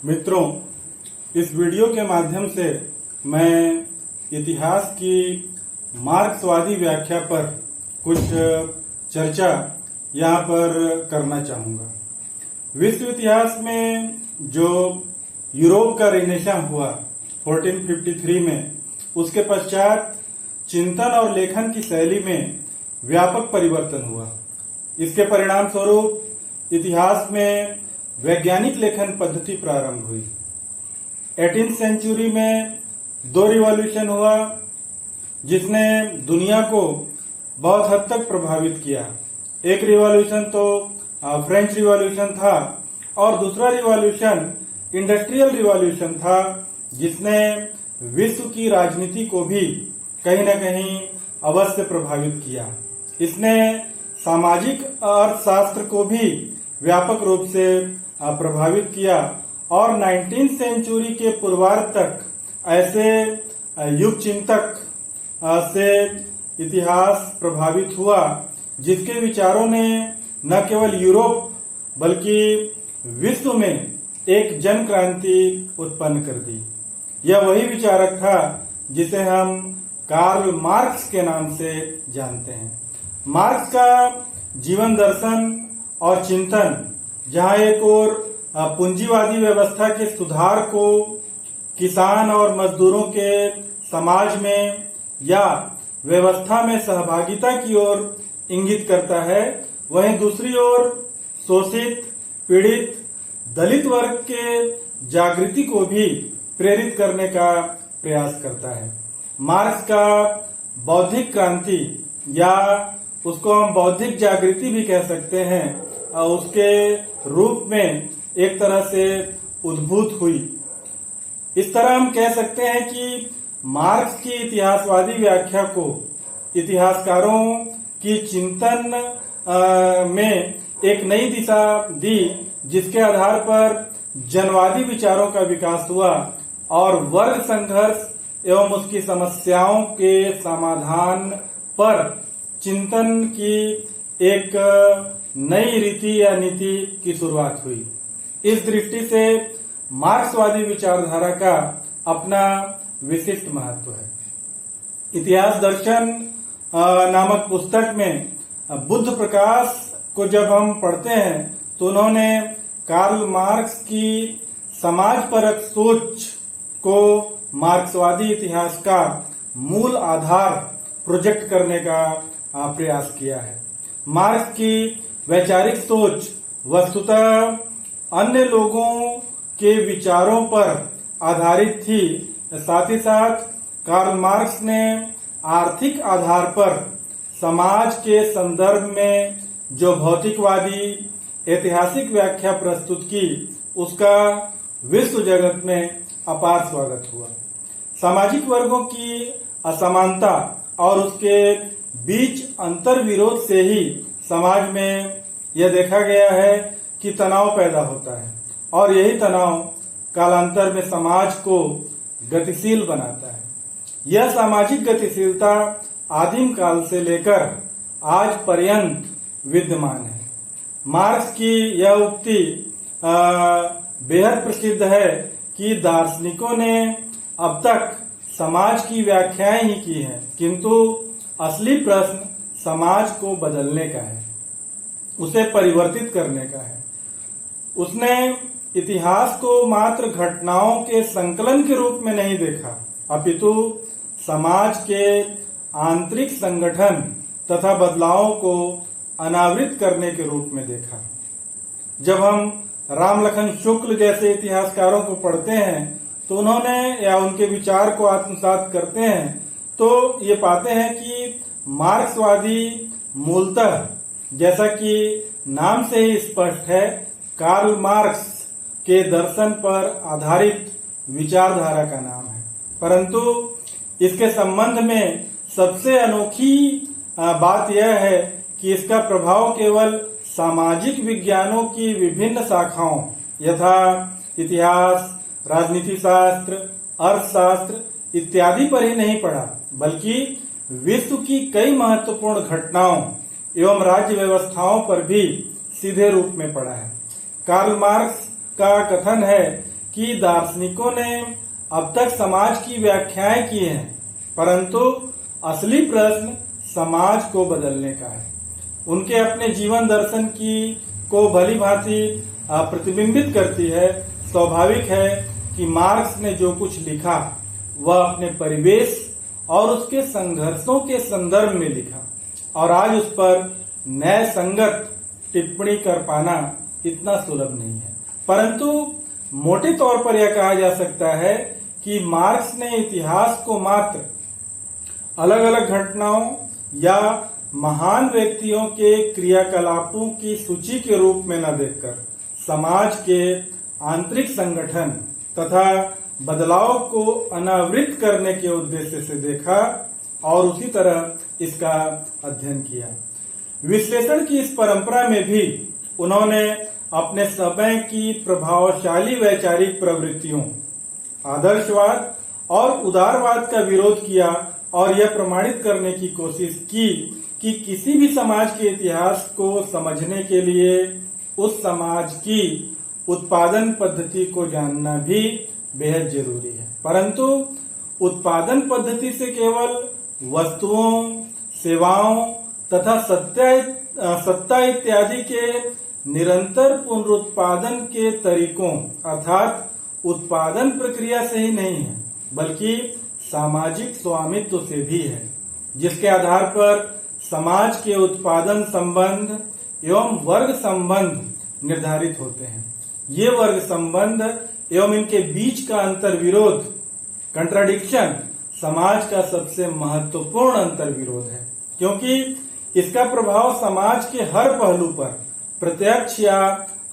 मित्रों, इस वीडियो के माध्यम से मैं इतिहास की मार्क्सवादी व्याख्या पर कुछ चर्चा यहाँ पर करना चाहूंगा। विश्व इतिहास में जो यूरोप का रिनेसां हुआ 1453 में, उसके पश्चात चिंतन और लेखन की शैली में व्यापक परिवर्तन हुआ। इसके परिणाम स्वरूप इतिहास में वैज्ञानिक लेखन पद्धति प्रारंभ हुई। 18th सेंचुरी में दो रिवॉल्यूशन हुआ जिसने दुनिया को बहुत हद तक प्रभावित किया। एक रिवॉल्यूशन तो फ्रेंच रिवॉल्यूशन था और दूसरा रिवॉल्यूशन इंडस्ट्रियल रिवॉल्यूशन था, जिसने विश्व की राजनीति को भी कहीं न कहीं अवश्य प्रभावित किया। इसने सामाजिक अर्थशास्त्र को भी व्यापक रूप से प्रभावित किया और 19th सेंचुरी के पूर्वार्ध तक ऐसे युग चिंतक से इतिहास प्रभावित हुआ जिसके विचारों ने न केवल यूरोप बल्कि विश्व में एक जन क्रांति उत्पन्न कर दी। यह वही विचारक था जिसे हम कार्ल मार्क्स के नाम से जानते हैं। मार्क्स का जीवन दर्शन और चिंतन जहां एक ओर पूंजीवादी व्यवस्था के सुधार को किसान और मजदूरों के समाज में या व्यवस्था में सहभागिता की ओर इंगित करता है, वहीं दूसरी ओर शोषित, पीड़ित, दलित वर्ग के जागृति को भी प्रेरित करने का प्रयास करता है। मार्क्स का बौद्धिक क्रांति या उसको हम बौद्धिक जागृति भी कह सकते हैं, उसके रूप में एक तरह से उद्भूत हुई। इस तरह हम कह सकते हैं कि मार्क्स की इतिहासवादी व्याख्या को इतिहासकारों की चिंतन में एक नई दिशा दी, जिसके आधार पर जनवादी विचारों का विकास हुआ और वर्ग संघर्ष एवं उसकी समस्याओं के समाधान पर चिंतन की एक नई रीति या नीति की शुरुआत हुई। इस दृष्टि से मार्क्सवादी विचारधारा का अपना विशिष्ट महत्व है। इतिहास दर्शन नामक पुस्तक में बुद्ध प्रकाश को जब हम पढ़ते हैं तो उन्होंने कार्ल मार्क्स की समाजपरक सोच को मार्क्सवादी इतिहास का मूल आधार प्रोजेक्ट करने का प्रयास किया है। मार्क्स की वैचारिक सोच वस्तुतः अन्य लोगों के विचारों पर आधारित थी। साथ ही साथ कार्ल मार्क्स ने आर्थिक आधार पर समाज के संदर्भ में जो भौतिकवादी ऐतिहासिक व्याख्या प्रस्तुत की, उसका विश्व जगत में अपार स्वागत हुआ। सामाजिक वर्गों की असमानता और उसके बीच अंतर विरोध से ही समाज में यह देखा गया है कि तनाव पैदा होता है और यही तनाव कालांतर में समाज को गतिशील बनाता है। यह सामाजिक गतिशीलता आदिम काल से लेकर आज पर्यंत विद्यमान है। मार्क्स की यह उक्ति बेहद प्रसिद्ध है कि दार्शनिकों ने अब तक समाज की व्याख्याएं ही की हैं, किंतु असली प्रश्न समाज को बदलने का है, उसे परिवर्तित करने का है। उसने इतिहास को मात्र घटनाओं के संकलन के रूप में नहीं देखा, अपितु समाज के आंतरिक संगठन तथा बदलावों को अनावृत करने के रूप में देखा। जब हम रामलखन शुक्ल जैसे इतिहासकारों को पढ़ते हैं तो उन्होंने या उनके विचार को आत्मसात करते हैं तो ये पाते हैं कि मार्क्सवादी मूलतः, जैसा कि नाम से ही स्पष्ट है, कार्ल मार्क्स के दर्शन पर आधारित विचारधारा का नाम है। परंतु इसके संबंध में सबसे अनोखी बात यह है कि इसका प्रभाव केवल सामाजिक विज्ञानों की विभिन्न शाखाओं यथा इतिहास, राजनीति शास्त्र, अर्थशास्त्र इत्यादि पर ही नहीं पड़ा, बल्कि विश्व की कई महत्वपूर्ण घटनाओं एवं राज्य व्यवस्थाओं पर भी सीधे रूप में पड़ा है। कार्ल मार्क्स का कथन है कि कि दार्शनिकों ने अब तक समाज की व्याख्याएं की हैं, परंतु असली प्रश्न समाज को बदलने का है। उनके अपने जीवन दर्शन को भली भांति प्रतिबिंबित करती है। स्वाभाविक है कि मार्क्स ने जो कुछ लिखा वह अपने परिवेश और उसके संघर्षों के संदर्भ में लिखा, और आज उस पर न्याय संगत टिप्पणी कर पाना इतना सुलभ नहीं है। परंतु मोटे तौर पर यह कहा जा सकता है कि मार्क्स ने इतिहास को मात्र अलग अलग घटनाओं या महान व्यक्तियों के क्रियाकलापों की सूची के रूप में न देखकर समाज के आंतरिक संगठन तथा बदलाव को अनावृत करने के उद्देश्य से देखा और उसी तरह इसका अध्ययन किया। विश्लेषण की इस परंपरा में भी उन्होंने अपने समय की प्रभावशाली वैचारिक प्रवृत्तियों, आदर्शवाद और उदारवाद का विरोध किया और यह प्रमाणित करने की कोशिश की कि किसी भी समाज के इतिहास को समझने के लिए उस समाज की उत्पादन पद्धति को जानना भी बेहद जरूरी है। परंतु उत्पादन पद्धति से केवल वस्तुओं, सेवाओं तथा सत्ता इत्यादि के निरंतर पुनरुत्पादन के तरीकों अर्थात उत्पादन प्रक्रिया से ही नहीं है, बल्कि सामाजिक स्वामित्व से भी है, जिसके आधार पर समाज के उत्पादन संबंध एवं वर्ग संबंध निर्धारित होते हैं। ये वर्ग संबंध एवं इनके बीच का अंतर्विरोध, कंट्राडिक्शन, समाज का सबसे महत्वपूर्ण अंतर्विरोध है, क्योंकि इसका प्रभाव समाज के हर पहलू पर प्रत्यक्ष या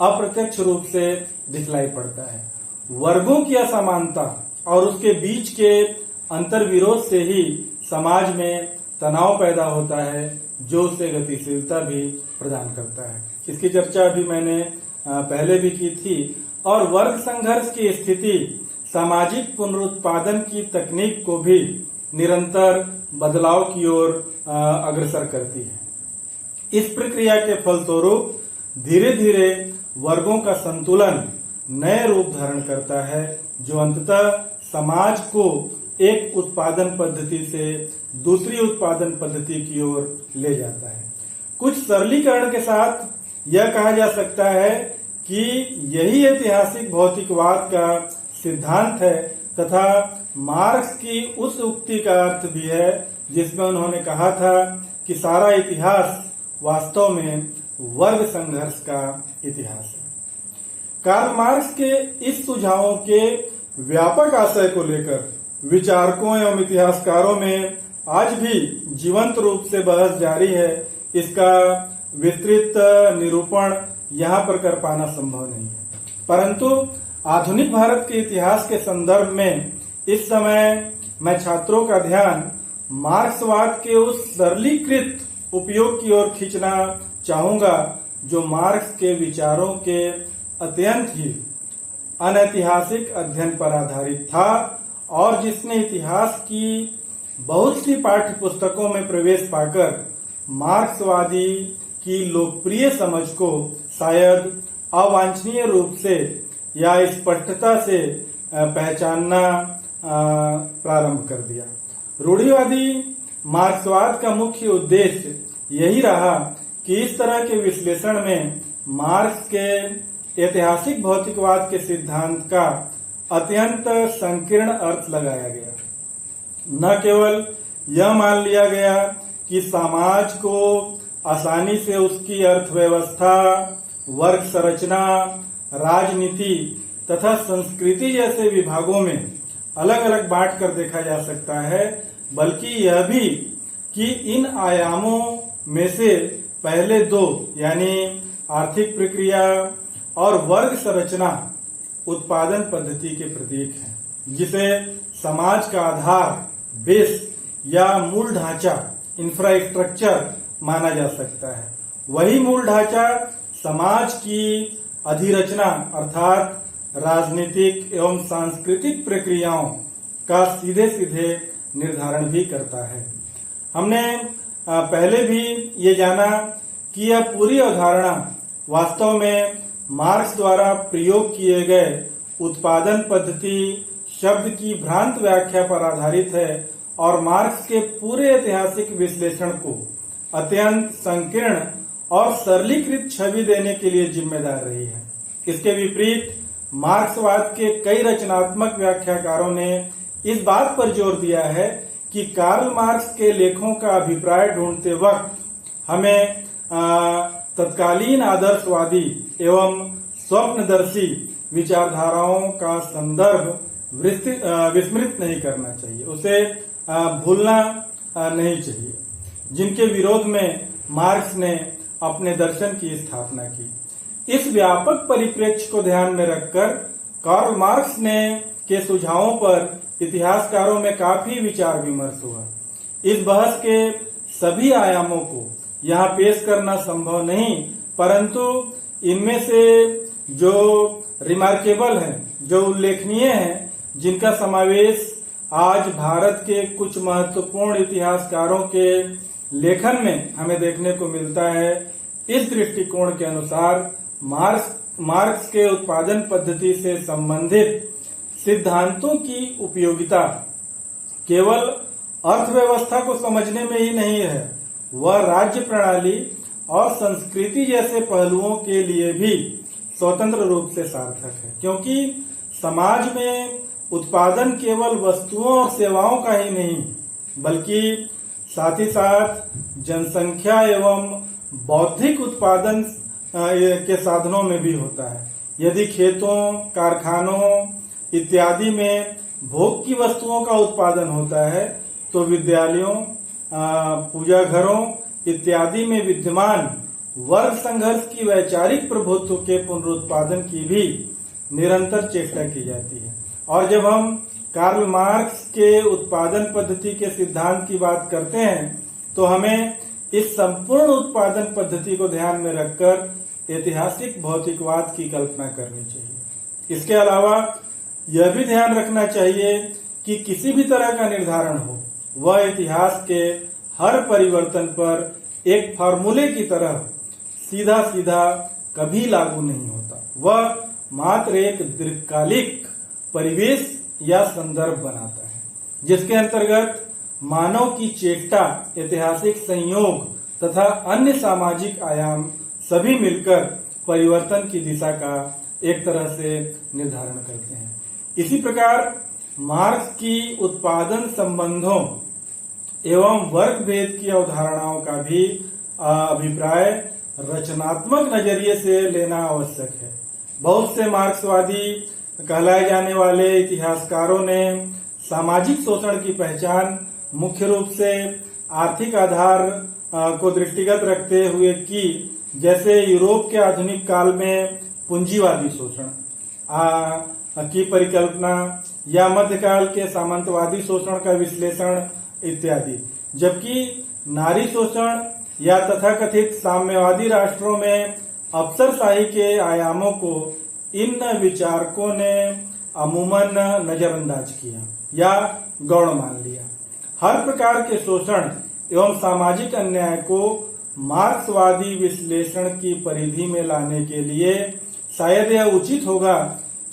अप्रत्यक्ष रूप से दिखलाई पड़ता है। वर्गों की असमानता और उसके बीच के अंतर्विरोध से ही समाज में तनाव पैदा होता है, जो उसे गतिशीलता भी प्रदान करता है। इसकी चर्चा अभी मैंने पहले भी की थी। और वर्ग संघर्ष की स्थिति सामाजिक पुनरुत्पादन की तकनीक को भी निरंतर बदलाव की ओर अग्रसर करती है। इस प्रक्रिया के फलस्वरूप धीरे धीरे वर्गों का संतुलन नए रूप धारण करता है, जो अंततः समाज को एक उत्पादन पद्धति से दूसरी उत्पादन पद्धति की ओर ले जाता है। कुछ सरलीकरण के साथ यह कहा जा सकता है कि यही ऐतिहासिक भौतिकवाद का सिद्धांत है तथा मार्क्स की उस उक्ति का अर्थ भी है जिसमें उन्होंने कहा था कि सारा इतिहास वास्तव में वर्ग संघर्ष का इतिहास है। कार्ल मार्क्स के इस सुझावों के व्यापक आशय को लेकर विचारकों एवं इतिहासकारों में आज भी जीवंत रूप से बहस जारी है। इसका विस्तृत निरूपण यहाँ पर कर पाना संभव नहीं है, परंतु आधुनिक भारत के इतिहास के संदर्भ में इस समय मैं छात्रों का ध्यान मार्क्सवाद के उस सरलीकृत उपयोग की ओर खींचना चाहूंगा जो मार्क्स के विचारों के अत्यंत ही अनैतिहासिक अध्ययन पर आधारित था और जिसने इतिहास की बहुत सी पाठ्य पुस्तकों में प्रवेश पाकर मार्क्सवादी की लोकप्रिय समझ को शायद अवांछनीय रूप से या स्पष्टता से पहचानना प्रारंभ कर दिया। रूढ़िवादी मार्क्सवाद का मुख्य उद्देश्य यही रहा कि इस तरह के विश्लेषण में मार्क्स के ऐतिहासिक भौतिकवाद के सिद्धांत का अत्यंत संकीर्ण अर्थ लगाया गया। न केवल यह मान लिया गया कि समाज को आसानी से उसकी अर्थव्यवस्था, वर्ग संरचना, राजनीति तथा संस्कृति जैसे विभागों में अलग अलग बांट कर देखा जा सकता है, बल्कि यह भी कि इन आयामों में से पहले दो यानी आर्थिक प्रक्रिया और वर्ग संरचना उत्पादन पद्धति के प्रतीक हैं, जिसे समाज का आधार, बेस या मूल ढांचा, इंफ्रास्ट्रक्चर माना जा सकता है। वही मूल ढांचा समाज की अधिरचना अर्थात राजनीतिक एवं सांस्कृतिक प्रक्रियाओं का सीधे सीधे निर्धारण भी करता है। हमने पहले भी ये जाना कि यह पूरी अवधारणा वास्तव में मार्क्स द्वारा प्रयोग किए गए उत्पादन पद्धति शब्द की भ्रांत व्याख्या पर आधारित है और मार्क्स के पूरे ऐतिहासिक विश्लेषण को अत्यंत संकीर्ण और सरलीकृत छवि देने के लिए जिम्मेदार रही है। इसके विपरीत मार्क्सवाद के कई रचनात्मक व्याख्याकारों ने इस बात पर जोर दिया है कि कार्ल मार्क्स के लेखों का अभिप्राय ढूंढते वक्त हमें तत्कालीन आदर्शवादी एवं स्वप्नदर्शी विचारधाराओं का संदर्भ विस्मृत नहीं करना चाहिए, उसे भूलना नहीं चाहिए, जिनके विरोध में मार्क्स ने अपने दर्शन की स्थापना की। इस व्यापक परिप्रेक्ष्य को ध्यान में रखकर कार्ल मार्क्स के सुझावों पर इतिहासकारों में काफी विचार विमर्श हुआ। इस बहस के सभी आयामों को यहाँ पेश करना संभव नहीं, परंतु इनमें से जो रिमार्केबल है, जो उल्लेखनीय है, जिनका समावेश आज भारत के कुछ महत्वपूर्ण इतिहासकारों के लेखन में हमें देखने को मिलता है। इस दृष्टिकोण के अनुसार मार्क्स के उत्पादन पद्धति से संबंधित सिद्धांतों की उपयोगिता केवल अर्थव्यवस्था को समझने में ही नहीं है, वह राज्य प्रणाली और संस्कृति जैसे पहलुओं के लिए भी स्वतंत्र रूप से सार्थक है, क्योंकि समाज में उत्पादन केवल वस्तुओं और सेवाओं का ही नहीं, बल्कि साथ ही साथ जनसंख्या एवं बौद्धिक उत्पादन के साधनों में भी होता है। यदि खेतों, कारखानों इत्यादि में भोग की वस्तुओं का उत्पादन होता है, तो विद्यालयों, पूजा घरों इत्यादि में विद्यमान वर्ग संघर्ष की वैचारिक प्रभुत्व के पुनरुत्पादन की भी निरंतर चेष्टा की जाती है। और जब हम कार्ल मार्क्स के उत्पादन पद्धति के सिद्धांत की बात करते हैं, तो हमें इस संपूर्ण उत्पादन पद्धति को ध्यान में रखकर ऐतिहासिक भौतिकवाद की कल्पना करनी चाहिए। इसके अलावा यह भी ध्यान रखना चाहिए कि किसी भी तरह का निर्धारण हो, वह इतिहास के हर परिवर्तन पर एक फार्मूले की तरह सीधा सीधा कभी लागू नहीं होता। वह मात्र एक दीर्घकालिक परिवेश या संदर्भ बनाता है, जिसके अंतर्गत मानव की चेष्टा, ऐतिहासिक संयोग तथा अन्य सामाजिक आयाम सभी मिलकर परिवर्तन की दिशा का एक तरह से निर्धारण करते हैं। इसी प्रकार मार्क्स की उत्पादन संबंधों एवं वर्ग भेद की अवधारणाओं का भी अभिप्राय रचनात्मक नजरिए से लेना आवश्यक है। बहुत से मार्क्सवादी कहलाए जाने वाले इतिहासकारों ने सामाजिक शोषण की पहचान मुख्य रूप से आर्थिक आधार को दृष्टिगत रखते हुए की, जैसे यूरोप के आधुनिक काल में पूंजीवादी शोषण की परिकल्पना या मध्यकाल के सामंतवादी शोषण का विश्लेषण इत्यादि। जबकि नारी शोषण या तथाकथित साम्यवादी राष्ट्रों में अफसरशाही के आयामों को इन विचारकों ने अमूमन नजरअंदाज किया या गौण मान लिया। हर प्रकार के शोषण एवं सामाजिक अन्याय को मार्क्सवादी विश्लेषण की परिधि में लाने के लिए शायद यह उचित होगा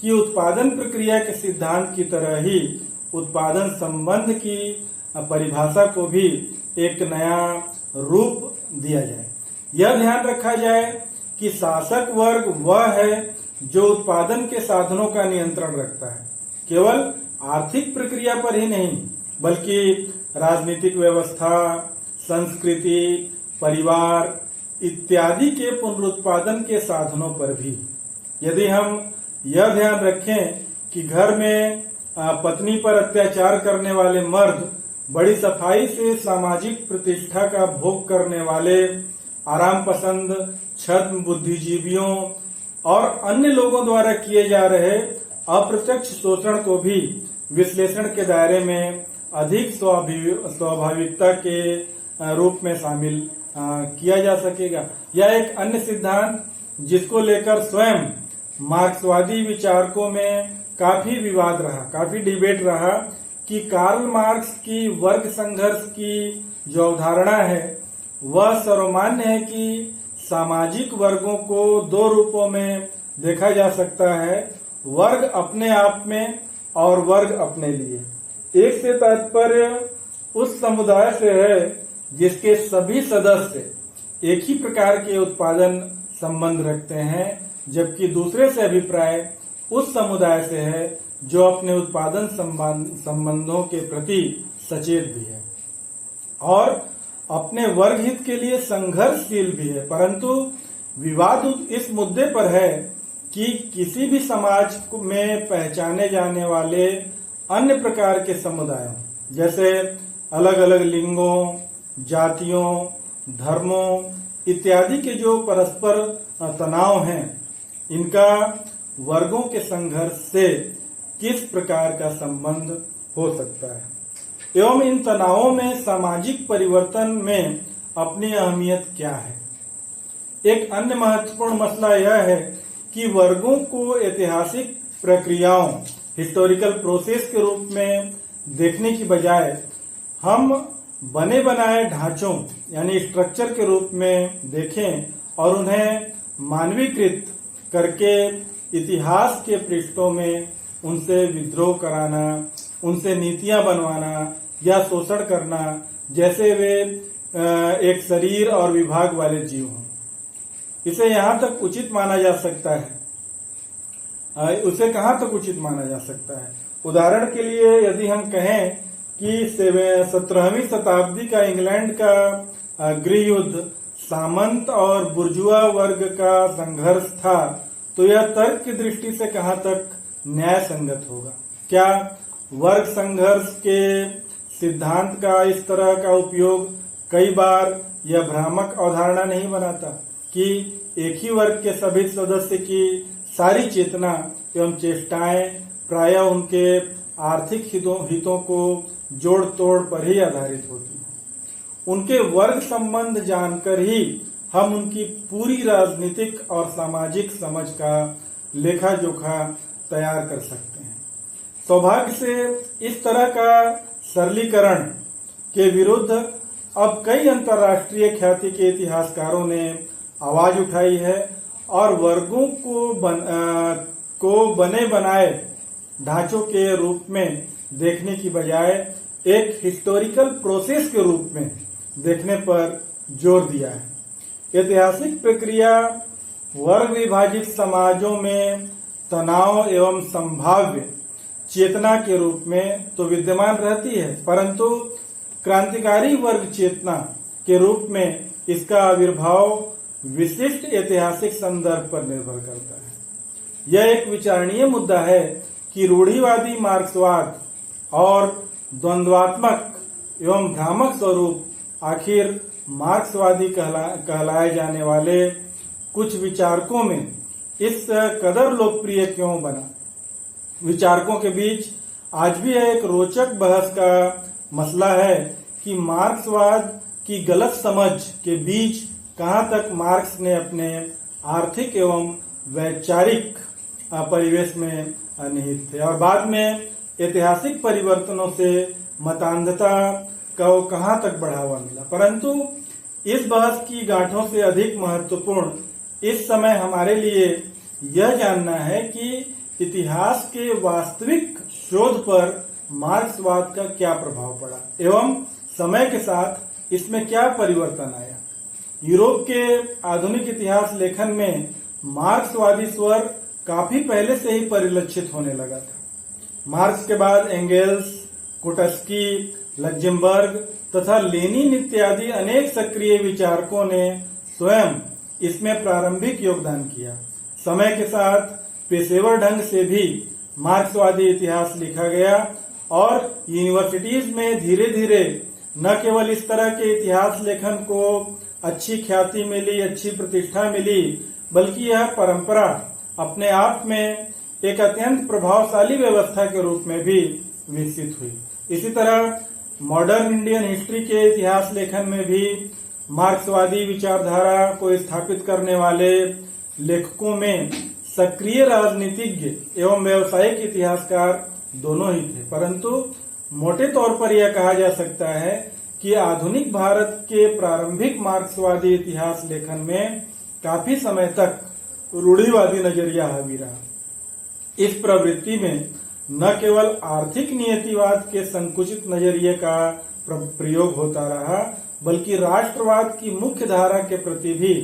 कि उत्पादन प्रक्रिया के सिद्धांत की तरह ही उत्पादन संबंध की परिभाषा को भी एक नया रूप दिया जाए। यह ध्यान रखा जाए कि शासक वर्ग वह है जो उत्पादन के साधनों का नियंत्रण रखता है, केवल आर्थिक प्रक्रिया पर ही नहीं, बल्कि राजनीतिक व्यवस्था, संस्कृति, परिवार इत्यादि के पुनरुत्पादन के साधनों पर भी। यदि हम यह ध्यान रखें कि घर में पत्नी पर अत्याचार करने वाले मर्द बड़ी सफाई से सामाजिक प्रतिष्ठा का भोग करने वाले आराम पसंद छद्म बुद्धिजीवियों और अन्य लोगों द्वारा किए जा रहे अप्रत्यक्ष शोषण को भी विश्लेषण के दायरे में अधिक स्वाभाविकता के रूप में शामिल किया जा सकेगा। यह एक अन्य सिद्धांत जिसको लेकर स्वयं मार्क्सवादी विचारकों में काफी विवाद रहा, काफी डिबेट रहा कि कार्ल मार्क्स की वर्ग संघर्ष की जो अवधारणा है वह सर्वमान्य है कि सामाजिक वर्गों को दो रूपों में देखा जा सकता है, वर्ग अपने आप में और वर्ग अपने लिए। एक से तात्पर्य उस समुदाय से है जिसके सभी सदस्य एक ही प्रकार के उत्पादन संबंध रखते हैं, जबकि दूसरे से अभिप्राय उस समुदाय से है जो अपने उत्पादन संबंधों के प्रति सचेत भी है और अपने वर्ग हित के लिए संघर्षशील भी है। परंतु विवाद इस मुद्दे पर है कि किसी भी समाज में पहचाने जाने वाले अन्य प्रकार के समुदायों, जैसे अलग अलग लिंगों, जातियों, धर्मों इत्यादि के जो परस्पर तनाव हैं, इनका वर्गों के संघर्ष से किस प्रकार का संबंध हो सकता है एवं इन तनावों में सामाजिक परिवर्तन में अपनी अहमियत क्या है। एक अन्य महत्वपूर्ण मसला यह है कि वर्गों को ऐतिहासिक प्रक्रियाओं, हिस्टोरिकल प्रोसेस के रूप में देखने की बजाय हम बने बनाए ढांचों यानी स्ट्रक्चर के रूप में देखें और उन्हें मानवीकृत करके इतिहास के पृष्ठों में उनसे विद्रोह कराना, उनसे नीतियां बनवाना या शोषण करना जैसे वे एक शरीर और विभाग वाले जीव हों, इसे यहाँ तक उचित माना जा सकता है। उसे कहाँ तक उचित माना जा सकता है? उदाहरण के लिए यदि हम कहें कि 17वीं शताब्दी का इंग्लैंड का गृह युद्ध सामंत और बुर्जुआ वर्ग का संघर्ष था, तो यह तर्क की दृष्टि से कहाँ तक न्याय संगत होगा? क्या वर्ग संघर्ष के सिद्धांत का इस तरह का उपयोग कई बार यह भ्रामक अवधारणा नहीं बनाता कि एक ही वर्ग के सभी सदस्य की सारी चेतना एवं चेष्टाएं प्रायः उनके आर्थिक हितों को जोड़ तोड़ पर ही आधारित होती हैं। उनके वर्ग संबंध जानकर ही हम उनकी पूरी राजनीतिक और सामाजिक समझ का लेखा जोखा तैयार कर सकते हैं। सौभाग्य से इस तरह का सरलीकरण के विरुद्ध अब कई अंतर्राष्ट्रीय ख्याति के इतिहासकारों ने आवाज उठाई है और वर्गों को बने बनाए ढांचों के रूप में देखने की बजाय एक हिस्टोरिकल प्रोसेस के रूप में देखने पर जोर दिया है। ऐतिहासिक प्रक्रिया वर्ग विभाजित समाजों में तनाव एवं संभाव्य चेतना के रूप में तो विद्यमान रहती है, परंतु क्रांतिकारी वर्ग चेतना के रूप में इसका आविर्भाव विशिष्ट ऐतिहासिक संदर्भ पर निर्भर करता है। यह एक विचारणीय मुद्दा है कि रूढ़िवादी मार्क्सवाद और द्वंद्वात्मक एवं भ्रामक स्वरूप आखिर मार्क्सवादी कहलाए जाने वाले कुछ विचारकों में इस कदर लोकप्रिय क्यों बना। विचारकों के बीच आज भी एक रोचक बहस का मसला है कि मार्क्सवाद की गलत समझ के बीच कहां तक मार्क्स ने अपने आर्थिक एवं वैचारिक परिवेश में निहित थे और बाद में ऐतिहासिक परिवर्तनों से मतांधता को कहां तक बढ़ावा मिला। परंतु इस बहस की गांठों से अधिक महत्वपूर्ण इस समय हमारे लिए यह जानना है कि इतिहास के वास्तविक शोध पर मार्क्सवाद का क्या प्रभाव पड़ा एवं समय के साथ इसमें क्या परिवर्तन आया। यूरोप के आधुनिक इतिहास लेखन में मार्क्सवादी स्वर काफी पहले से ही परिलक्षित होने लगा था। मार्क्स के बाद एंगेल्स, कुटस्की, लक्जेमबर्ग तथा लेनिन इत्यादि अनेक सक्रिय विचारकों ने स्वयं इसमें प्रारंभिक योगदान किया। समय के साथ पेशेवर ढंग से भी मार्क्सवादी इतिहास लिखा गया और यूनिवर्सिटीज में धीरे धीरे न केवल इस तरह के इतिहास लेखन को अच्छी ख्याति मिली, अच्छी प्रतिष्ठा मिली, बल्कि यह परंपरा अपने आप में एक अत्यंत प्रभावशाली व्यवस्था के रूप में भी विकसित हुई। इसी तरह मॉडर्न इंडियन हिस्ट्री के इतिहास लेखन में भी मार्क्सवादी विचारधारा को स्थापित करने वाले लेखकों में सक्रिय राजनीतिज्ञ एवं व्यावसायिक इतिहासकार दोनों ही थे। परंतु मोटे तौर पर यह कहा जा सकता है कि आधुनिक भारत के प्रारंभिक मार्क्सवादी इतिहास लेखन में काफी समय तक रूढ़िवादी नजरिया हावी रहा। इस प्रवृत्ति में न केवल आर्थिक नियतिवाद के संकुचित नजरिए का प्रयोग होता रहा, बल्कि राष्ट्रवाद की मुख्य धारा के प्रति भी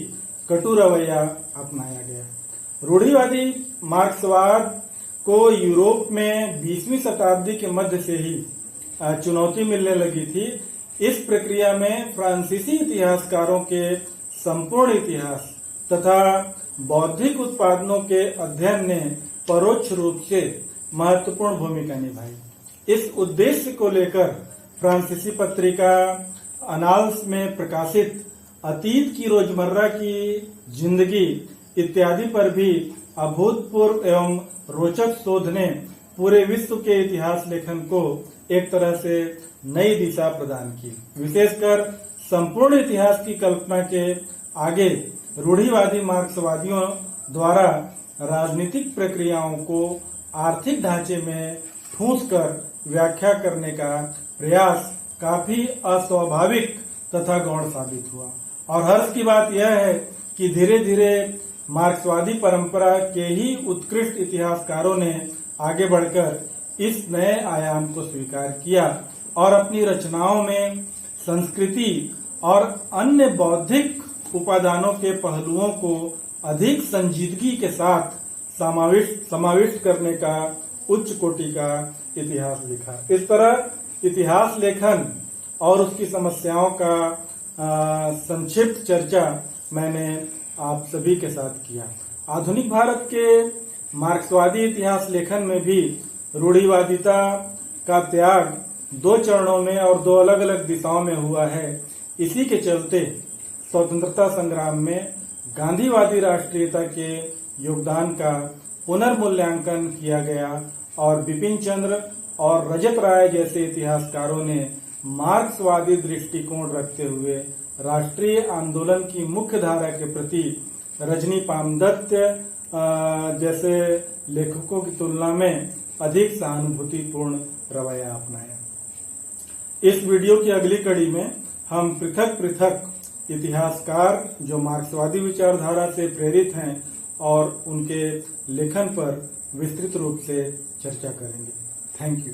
कटु रवैया अपनाया गया। रूढ़िवादी मार्क्सवाद को यूरोप में 20वीं शताब्दी के मध्य से ही चुनौती मिलने लगी थी। इस प्रक्रिया में फ्रांसीसी इतिहासकारों के संपूर्ण इतिहास तथा बौद्धिक उत्पादनों के अध्ययन ने परोक्ष रूप से महत्वपूर्ण भूमिका निभाई। इस उद्देश्य को लेकर फ्रांसीसी पत्रिका अनाल्स में प्रकाशित अतीत की रोजमर्रा की जिंदगी इत्यादि पर भी अभूतपूर्व एवं रोचक शोध ने पूरे विश्व के इतिहास लेखन को एक तरह से नई दिशा प्रदान की। विशेषकर संपूर्ण इतिहास की कल्पना के आगे रूढ़िवादी मार्क्सवादियों द्वारा राजनीतिक प्रक्रियाओं को आर्थिक ढांचे में ठूंस कर व्याख्या करने का प्रयास काफी अस्वाभाविक तथा गौण साबित हुआ। और हर्ष की बात यह है कि धीरे धीरे मार्क्सवादी परंपरा के ही उत्कृष्ट इतिहासकारों ने आगे बढ़कर इस नए आयाम को स्वीकार किया और अपनी रचनाओं में संस्कृति और अन्य बौद्धिक उपादानों के पहलुओं को अधिक संजीदगी के साथ समाविष्ट करने का उच्च कोटि का इतिहास लिखा। इस तरह इतिहास लेखन और उसकी समस्याओं का संक्षिप्त चर्चा मैंने आप सभी के साथ किया। आधुनिक भारत के मार्क्सवादी इतिहास लेखन में भी रूढ़िवादिता का त्याग 2 चरणों में और 2 अलग अलग दिशाओं में हुआ है। इसी के चलते स्वतंत्रता संग्राम में गांधीवादी राष्ट्रीयता के योगदान का पुनर्मूल्यांकन किया गया और बिपिन चंद्र और रजत राय जैसे इतिहासकारों ने मार्क्सवादी दृष्टिकोण रखते हुए राष्ट्रीय आंदोलन की मुख्य धारा के प्रति रजनी पामदत्त जैसे लेखकों की तुलना में अधिक सहानुभूतिपूर्ण रवैया अपनाया। इस वीडियो की अगली कड़ी में हम पृथक पृथक इतिहासकार जो मार्क्सवादी विचारधारा से प्रेरित हैं और उनके लेखन पर विस्तृत रूप से चर्चा करेंगे। Thank you.